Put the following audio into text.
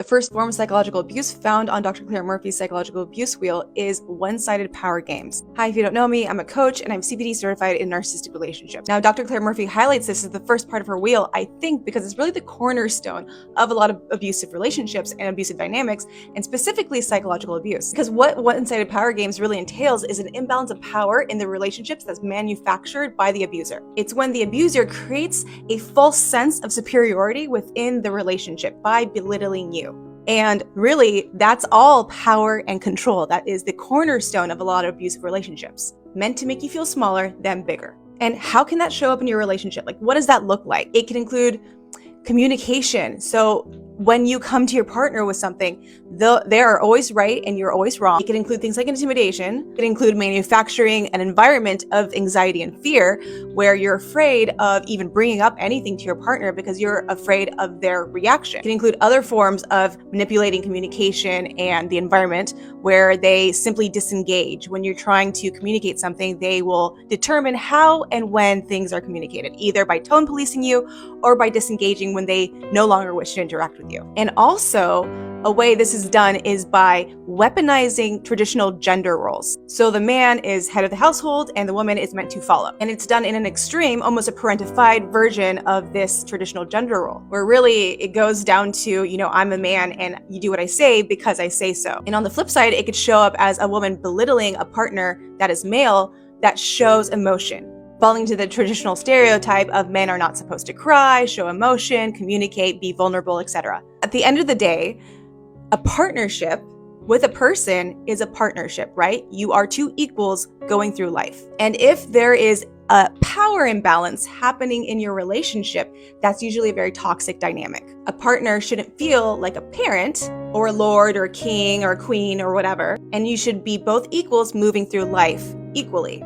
first form of psychological abuse found on Dr. Claire Murphy's psychological abuse wheel is one-sided power games. Hi, if you don't know me, I'm a coach and I'm CBT certified in narcissistic relationships. Now, Dr. Claire Murphy highlights this as the first part of her wheel, I think, because it's really the cornerstone of a lot of abusive relationships and abusive dynamics, and specifically psychological abuse. Because what one-sided power games really entails is an imbalance of power in the relationships that's manufactured by the abuser. It's when the abuser creates a false sense of superiority within the relationship by belittling you. And really, that's all power and control. That is the cornerstone of a lot of abusive relationships, meant to make you feel smaller than bigger. And how can that show up in your relationship? Like, what does that look like? It can include communication. So when you come to your partner with something, they are always right and you're always wrong. It can include things like intimidation. It can include manufacturing an environment of anxiety and fear where you're afraid of even bringing up anything to your partner because you're afraid of their reaction. It can include other forms of manipulating communication and the environment where they simply disengage. When you're trying to communicate something, they will determine how and when things are communicated, either by tone policing you or by disengaging when they no longer wish to interact with you. And also, a way this is done is by weaponizing traditional gender roles. So the man is head of the household and the woman is meant to follow. And it's done in an extreme, almost a parentified version of this traditional gender role, where really it goes down to, I'm a man and you do what I say because I say so. And on the flip side, it could show up as a woman belittling a partner that is male that shows emotion, falling to the traditional stereotype of men are not supposed to cry, show emotion, communicate, be vulnerable, etc. At the end of the day, a partnership with a person is a partnership, right? You are two equals going through life. And if there is a power imbalance happening in your relationship, that's usually a very toxic dynamic. A partner shouldn't feel like a parent or a lord or a king or a queen or whatever, and you should be both equals moving through life equally.